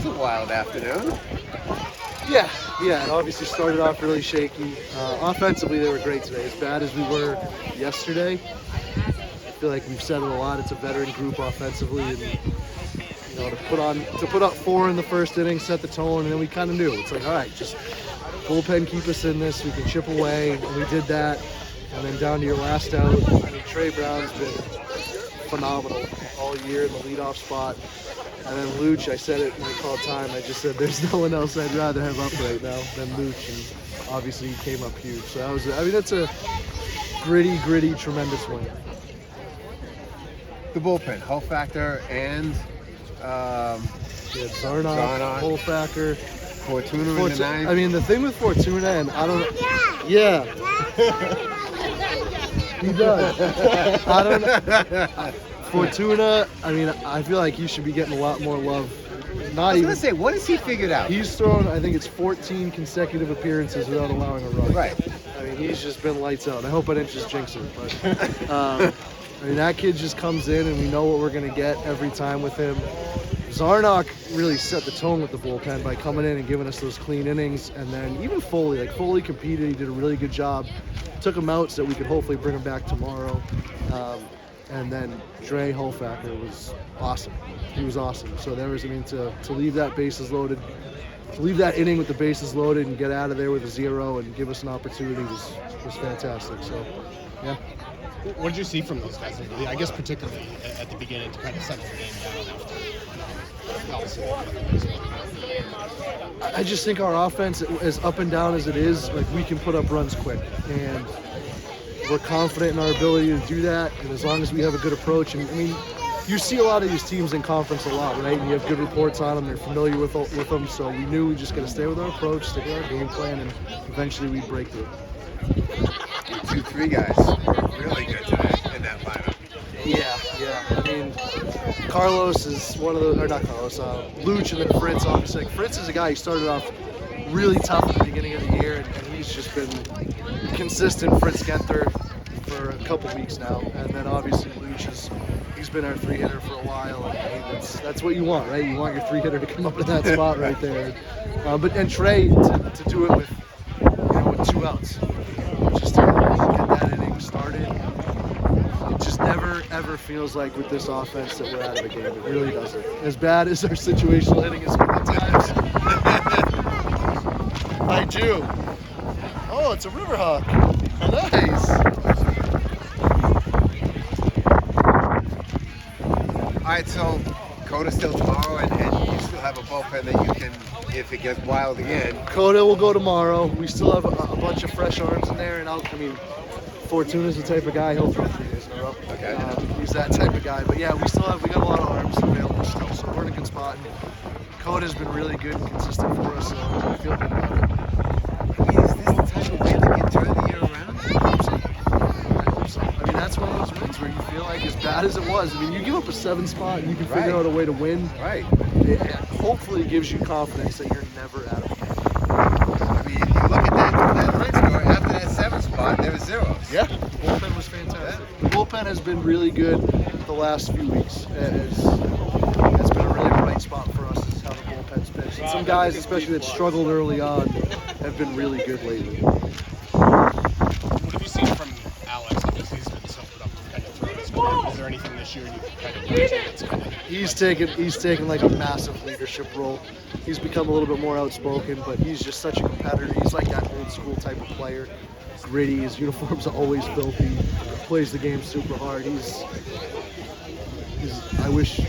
was a wild afternoon. Yeah, it obviously started off really shaky. Offensively, they were great today. As bad as we were yesterday, I feel like we've said it a lot. It's a veteran group offensively, and to put up 4 in the first inning, set the tone, and then we kind of knew. It's like, all right, just bullpen, keep us in this. We can chip away, and we did that. And then down to your last out, I mean, Trey Brown's been phenomenal all year in the leadoff spot. And then Luch, I said it when we called time. I just said there's no one else I'd rather have up right now than Luch, and obviously he came up huge. So that was, that's a gritty, tremendous win. The bullpen, Hoffacker and Zarnock, Hoffacker, Fortuna in the ninth. I mean, the thing with Fortuna, and I don't know. Yeah. He does. I don't know. Fortuna, I mean, I feel like he should be getting a lot more love. I was going to say, what has he figured out? He's thrown, I think it's 14 consecutive appearances without allowing a run. Right. I mean, he's just been lights out. I hope I didn't just jinx him. But, I mean, that kid just comes in, and we know what we're going to get every time with him. Zarnock really set the tone with the bullpen by coming in and giving us those clean innings. And then even Foley competed. He did a really good job. Took him out so that we could hopefully bring him back tomorrow. And then Dre Hoffacker was awesome. He was awesome. So there was, I mean, to leave that bases loaded, to leave that inning with the bases loaded and get out of there with a 0 and give us an opportunity was fantastic. So, yeah. What did you see from those guys? I guess particularly at the beginning to kind of settle the game down I just think our offense, as up and down as it is, like we can put up runs quick. And we're confident in our ability to do that, and as long as we have a good approach. And I mean, you see a lot of these teams in conference a lot, right? And you have good reports on them. They're familiar with them, so we knew we just got to stay with our approach, stick with our game plan, and eventually we'd break through. 2-3 guys were really good today in that lineup. Yeah. I mean, Carlos is one of those, or not Carlos, Luch, and then Fritz, obviously. Like, Fritz is a guy who started off really tough at the beginning of the year, and he's just been consistent. Fritz Genther for a couple weeks now, and then obviously Luch he's been our 3-hitter for a while. And I mean, that's what you want, right? You want your 3-hitter to come up in that spot right there. And Trey to do it with with 2 outs, just to get that inning started. It just never ever feels like with this offense that we're out of the game. It really doesn't. As bad as our situational hitting is at times. I do. Oh, it's a Riverhawk. Nice. All right, so Coda's still tomorrow, and you still have a bullpen that you can, if it gets wild again. Coda will go tomorrow. We still have a bunch of fresh arms in there, and Fortuna's the type of guy, he'll throw 3 days in a row. Okay. He's that type of guy. But yeah, we got a lot of arms available still, so we're in a good spot. And Coda's been really good and consistent for us, so I feel good about it. I mean, is this the type of win that can turn the year around? I hope so. I mean, that's one of those wins where you feel like, as bad as it was, I mean, you give up a 7 spot and you can figure out a way to win. Right. It hopefully gives you confidence that you're never out of it. I mean, you look at that run score, after that 7 spot, there was 0s. Yeah, the bullpen was fantastic. The bullpen has been really good the last few weeks. It's been a really bright spot for us, is how the bullpen's pitched. And some guys, especially that struggled early on, have been really good lately. What have you seen from Alex? Obviously, he's been so productive kind of throughout his career. Is there anything this year you kind of bring that's kind of... He's taken like a massive leadership role. He's become a little bit more outspoken, but he's just such a competitor. He's like that old school type of player. Gritty, his uniforms are always filthy, plays the game super hard. I wish,